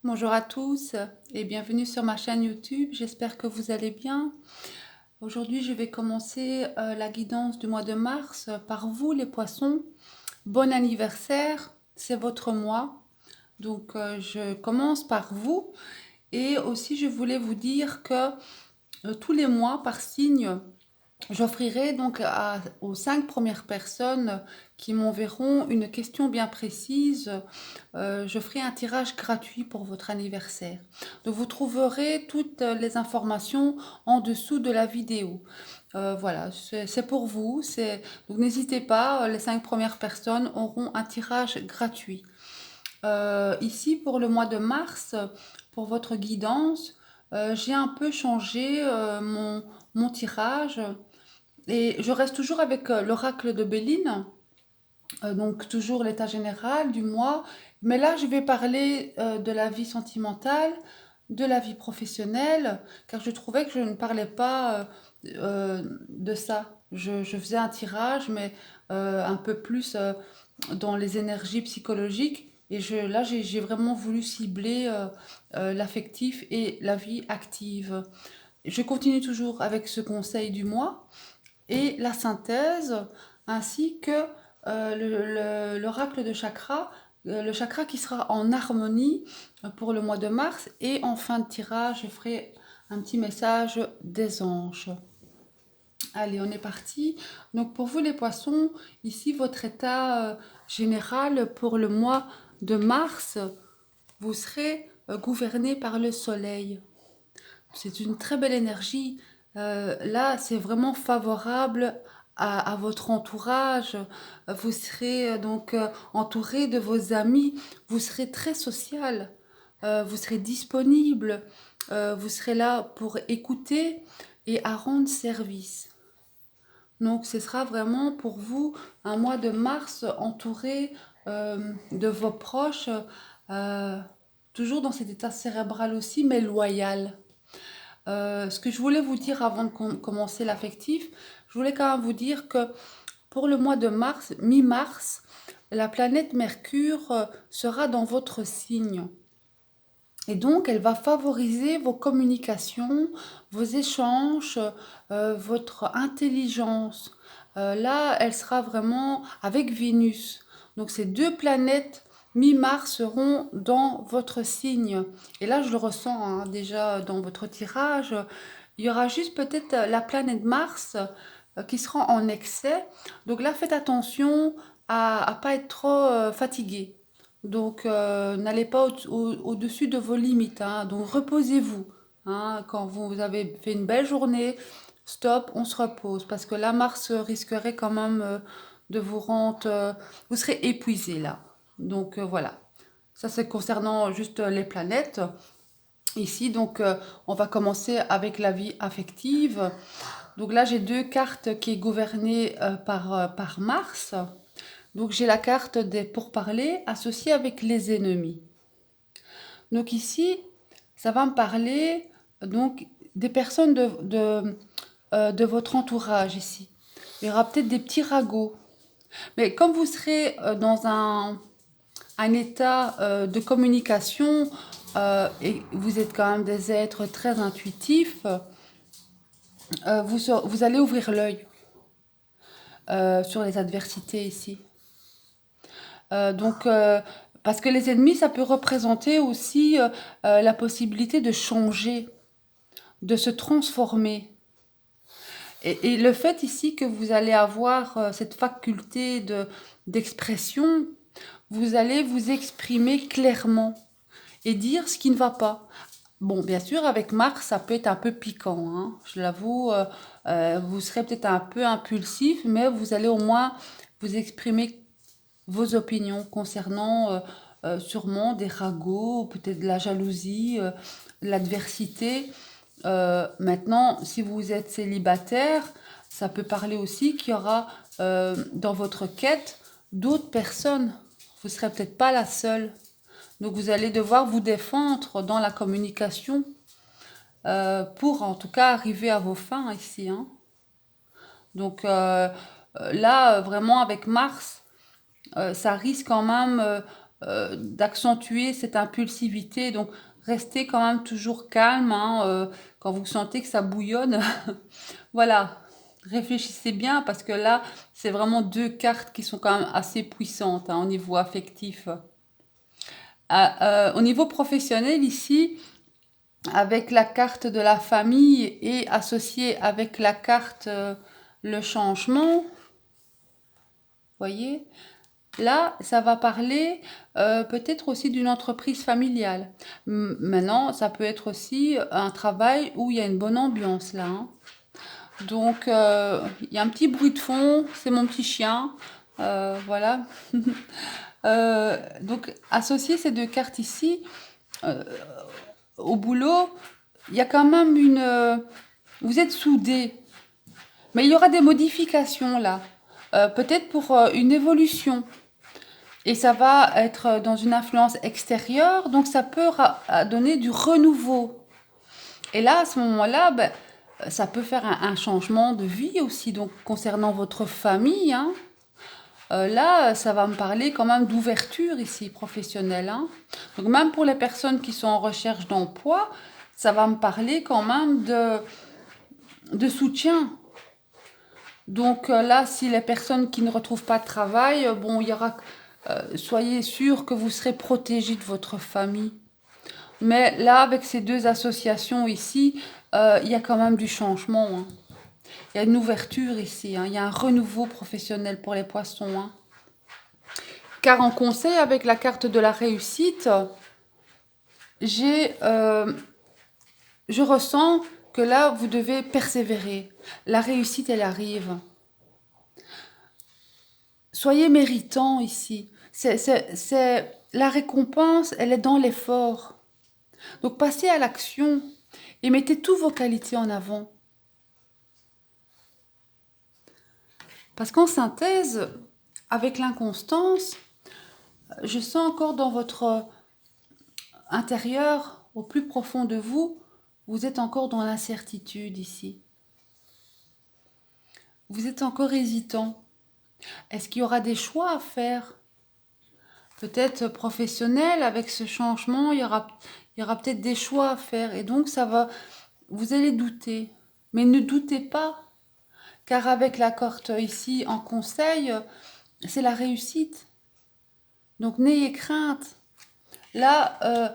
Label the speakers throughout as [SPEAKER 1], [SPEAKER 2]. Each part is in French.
[SPEAKER 1] Bonjour à tous et bienvenue sur ma chaîne YouTube. J'espère que vous allez bien. Aujourd'hui, je vais commencer la guidance du mois de mars par vous, les poissons. Bon anniversaire, c'est votre mois. Donc, je commence par vous. Et aussi, je voulais vous dire que tous les mois, par signe, j'offrirai donc aux 5 premières personnes qui m'enverront une question bien précise. Je ferai un tirage gratuit pour votre anniversaire. Donc vous trouverez toutes les informations en dessous de la vidéo. Voilà, c'est pour vous. Donc n'hésitez pas, les 5 premières personnes auront un tirage gratuit. Ici, pour le mois de mars, pour votre guidance, j'ai un peu changé mon tirage. Et je reste toujours avec l'oracle de Béline, donc toujours l'état général du mois. Mais là, je vais parler de la vie sentimentale, de la vie professionnelle, car je trouvais que je ne parlais pas de ça. Je faisais un tirage, mais un peu plus dans les énergies psychologiques. Et là, j'ai vraiment voulu cibler l'affectif et la vie active. Je continue toujours avec ce conseil du mois et la synthèse, ainsi que l'oracle de chakra, le chakra qui sera en harmonie pour le mois de mars. Et en fin de tirage, je ferai un petit message des anges. Allez, on est parti. Donc pour vous les poissons, ici votre état général pour le mois de mars, vous serez gouverné par le soleil. C'est une très belle énergie. Là, c'est vraiment favorable à votre entourage. Vous serez donc entouré de vos amis. Vous serez très social. Vous serez disponible. Vous serez là pour écouter et à rendre service. Donc, ce sera vraiment pour vous un mois de mars entouré de vos proches, euh, toujours dans cet état cérébral aussi, mais loyal. Ce que je voulais vous dire avant de commencer l'affectif, je voulais quand même vous dire que pour le mois de mars, mi-mars, la planète Mercure sera dans votre signe. Et donc, elle va favoriser vos communications, vos échanges, votre intelligence. Là, elle sera vraiment avec Vénus. Donc, ces deux planètes mi-mars seront dans votre signe. Et là, je le ressens hein, déjà dans votre tirage. Il y aura juste peut-être la planète Mars qui sera en excès. Donc là, faites attention à ne pas être trop fatigué. Donc, n'allez pas au-dessus de vos limites, hein. Donc, reposez-vous, hein. Quand vous avez fait une belle journée, stop, on se repose. Parce que là, Mars risquerait quand même de vous rendre... vous serez épuisé là. Donc, voilà. Ça, c'est concernant juste les planètes. Ici, donc, on va commencer avec la vie affective. Donc là, j'ai deux cartes qui est gouvernée par Mars. Donc j'ai la carte des pourparlers associée avec les ennemis. Donc ici, ça va me parler donc des personnes de votre entourage ici. Il y aura peut-être des petits ragots. Mais comme vous serez dans un état de communication et vous êtes quand même des êtres très intuitifs, vous allez ouvrir l'œil sur les adversités ici. Donc, parce que les ennemis, ça peut représenter aussi la possibilité de changer, de se transformer. Et le fait ici que vous allez avoir cette faculté d'expression, vous allez vous exprimer clairement et dire ce qui ne va pas. Bon, bien sûr, avec Mars, ça peut être un peu piquant, hein, je l'avoue. Vous serez peut-être un peu impulsif, mais vous allez au moins vous exprimer vos opinions concernant sûrement des ragots, peut-être de la jalousie, l'adversité. Maintenant, si vous êtes célibataire, ça peut parler aussi qu'il y aura dans votre quête d'autres personnes. Vous ne serez peut-être pas la seule. Donc vous allez devoir vous défendre dans la communication pour en tout cas arriver à vos fins ici, hein. Donc là, vraiment avec Mars, ça risque quand même d'accentuer cette impulsivité. Donc, restez quand même toujours calme hein, quand vous sentez que ça bouillonne. Voilà, réfléchissez bien parce que là, c'est vraiment deux cartes qui sont quand même assez puissantes hein, au niveau affectif. Au niveau professionnel, ici, avec la carte de la famille et associée avec la carte le changement, voyez, là, ça va parler peut-être aussi d'une entreprise familiale. Maintenant, ça peut être aussi un travail où il y a une bonne ambiance là. Hein. Donc, il y a un petit bruit de fond, c'est mon petit chien. Voilà. Donc, associer ces deux cartes ici, au boulot, il y a quand même vous êtes soudés, mais il y aura des modifications là. Peut-être pour une évolution. Et ça va être dans une influence extérieure, donc ça peut donner du renouveau. Et là, à ce moment-là, ben, ça peut faire un changement de vie aussi, donc concernant votre famille. Hein. Là, ça va me parler quand même d'ouverture ici, professionnelle. Hein. Donc même pour les personnes qui sont en recherche d'emploi, ça va me parler quand même de soutien. Donc là, si les personnes qui ne retrouvent pas de travail, bon, il y aura, soyez sûr que vous serez protégés de votre famille. Mais là, avec ces deux associations ici, il y a quand même du changement. Hein. Il y a une ouverture ici. Hein. Il y a un renouveau professionnel pour les poissons. Hein. Car en conseil, avec la carte de la réussite, je ressens que là, vous devez persévérer. La réussite, elle arrive. Soyez méritant ici. La récompense, elle est dans l'effort. Donc passez à l'action et mettez toutes vos qualités en avant. Parce qu'en synthèse, avec l'inconstance, je sens encore dans votre intérieur, au plus profond de vous, vous êtes encore dans l'incertitude ici. Vous êtes encore hésitant. Est-ce qu'il y aura des choix à faire? Peut-être professionnel, avec ce changement, il y aura peut-être des choix à faire. Et donc, vous allez douter. Mais ne doutez pas, car avec la carte ici en conseil, c'est la réussite. Donc, n'ayez crainte. Là,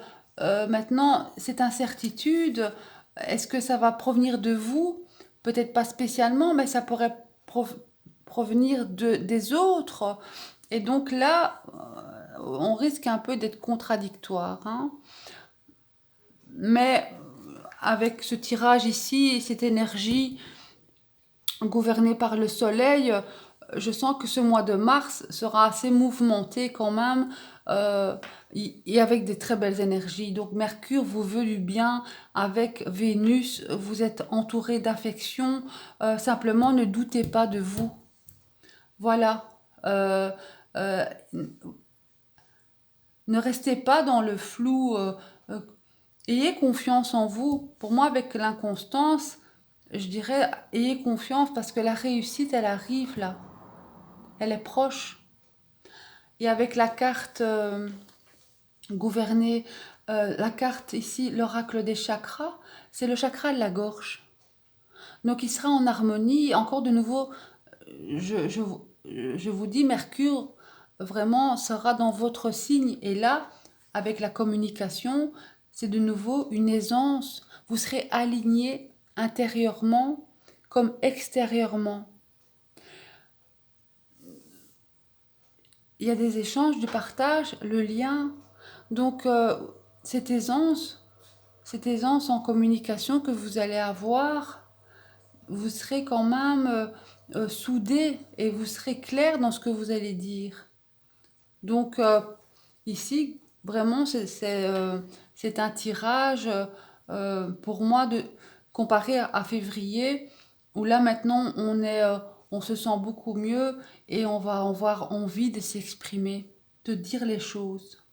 [SPEAKER 1] maintenant, cette incertitude, est-ce que ça va provenir de vous? Peut-être pas spécialement, mais ça pourrait provenir des autres. Et donc là, on risque un peu d'être contradictoire. Hein. Mais avec ce tirage ici, cette énergie gouvernée par le soleil, je sens que ce mois de mars sera assez mouvementé quand même et avec des très belles énergies. Donc Mercure vous veut du bien, avec Vénus, vous êtes entouré d'affection. Simplement, ne doutez pas de vous. Voilà. Euh, ne restez pas dans le flou. Ayez confiance en vous. Pour moi, avec l'inconstance, je dirais, ayez confiance parce que la réussite, elle arrive là. Elle est proche. Et avec la carte gouvernée, la carte ici, l'oracle des chakras, c'est le chakra de la gorge. Donc il sera en harmonie. Encore de nouveau, je vous dis, Mercure vraiment sera dans votre signe. Et là, avec la communication, c'est de nouveau une aisance. Vous serez aligné intérieurement comme extérieurement. Il y a des échanges, du partage, le lien. Donc, cette aisance en communication que vous allez avoir, vous serez quand même soudés et vous serez clair dans ce que vous allez dire. Donc, ici, vraiment, c'est un tirage pour moi comparé à février, où là maintenant on se sent beaucoup mieux et on va avoir envie de s'exprimer, de dire les choses.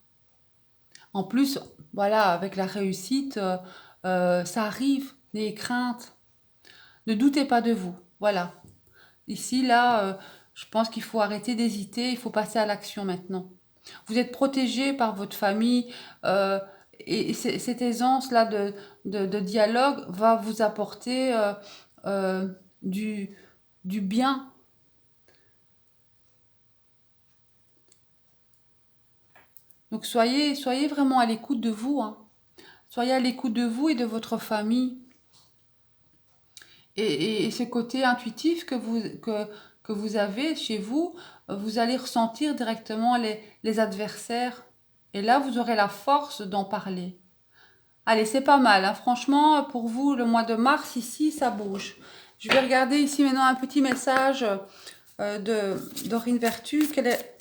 [SPEAKER 1] En plus, voilà, avec la réussite, ça arrive, n'ayez crainte. Ne doutez pas de vous. Voilà. Ici, là, je pense qu'il faut arrêter d'hésiter, il faut passer à l'action maintenant. Vous êtes protégé par votre famille et cette aisance-là de dialogue va vous apporter euh, du, du bien. Donc soyez vraiment à l'écoute de vous, hein. Soyez à l'écoute de vous et de votre famille. Et ce côté intuitif que vous avez chez vous, vous allez ressentir directement les adversaires. Et là, vous aurez la force d'en parler. Allez, c'est pas mal, hein. Franchement, pour vous, le mois de mars, ici, ça bouge. Je vais regarder ici maintenant un petit message d'Aurine Vertu. Quel est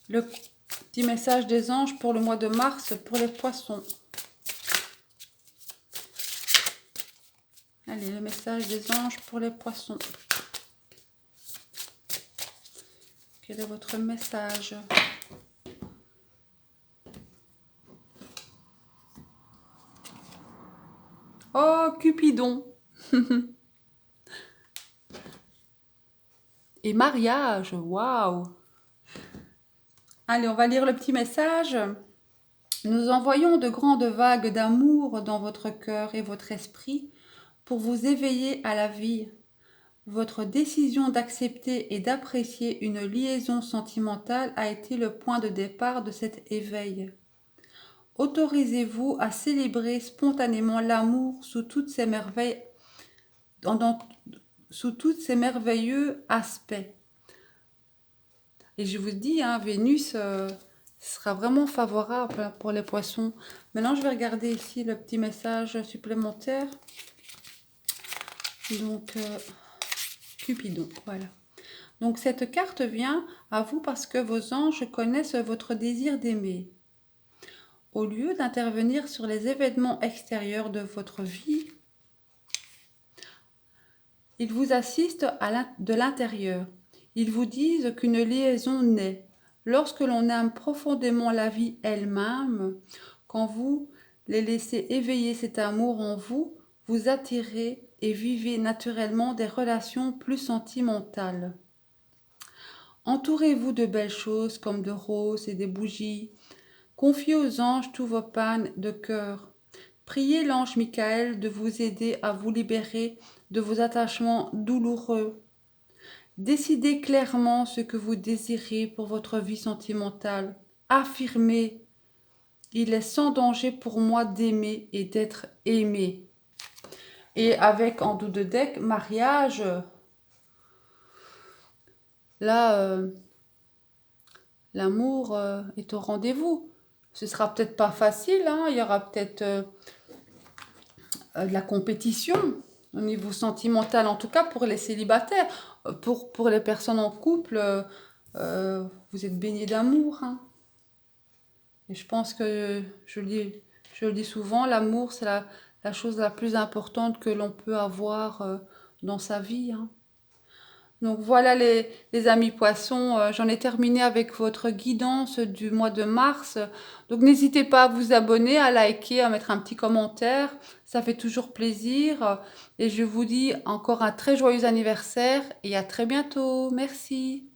[SPEAKER 1] le petit message des anges pour le mois de mars pour les poissons? Allez, le message des anges pour les poissons. Quel est votre message? Oh, Cupidon. Et mariage, waouh. Allez, on va lire le petit message. Nous envoyons de grandes vagues d'amour dans votre cœur et votre esprit pour vous éveiller à la vie. Votre décision d'accepter et d'apprécier une liaison sentimentale a été le point de départ de cet éveil. Autorisez-vous à célébrer spontanément l'amour sous toutes ses merveilles, sous tous ses merveilleux aspects. Et je vous dis, hein, Vénus sera vraiment favorable pour les poissons. Maintenant, je vais regarder ici le petit message supplémentaire. Donc, Cupidon, voilà. Donc, cette carte vient à vous parce que vos anges connaissent votre désir d'aimer. Au lieu d'intervenir sur les événements extérieurs de votre vie, ils vous assistent de l'intérieur. Ils vous disent qu'une liaison naît. Lorsque l'on aime profondément la vie elle-même, quand vous les laissez éveiller cet amour en vous, vous attirez et vivez naturellement des relations plus sentimentales. Entourez-vous de belles choses comme de roses et des bougies. Confiez aux anges tous vos pannes de cœur. Priez l'ange Michael de vous aider à vous libérer de vos attachements douloureux. Décidez clairement ce que vous désirez pour votre vie sentimentale. Affirmez, il est sans danger pour moi d'aimer et d'être aimé. Et avec en dos de deck, mariage, là, l'amour est au rendez-vous. Ce sera peut-être pas facile, hein, il y aura peut-être de la compétition au niveau sentimental, en tout cas pour les célibataires. Pour les personnes en couple, vous êtes baignés d'amour, hein. Et je pense que, je le dis souvent, l'amour, c'est la chose la plus importante que l'on peut avoir dans sa vie, hein. Donc voilà les amis poissons, j'en ai terminé avec votre guidance du mois de mars. Donc n'hésitez pas à vous abonner, à liker, à mettre un petit commentaire, ça fait toujours plaisir. Et je vous dis encore un très joyeux anniversaire et à très bientôt. Merci.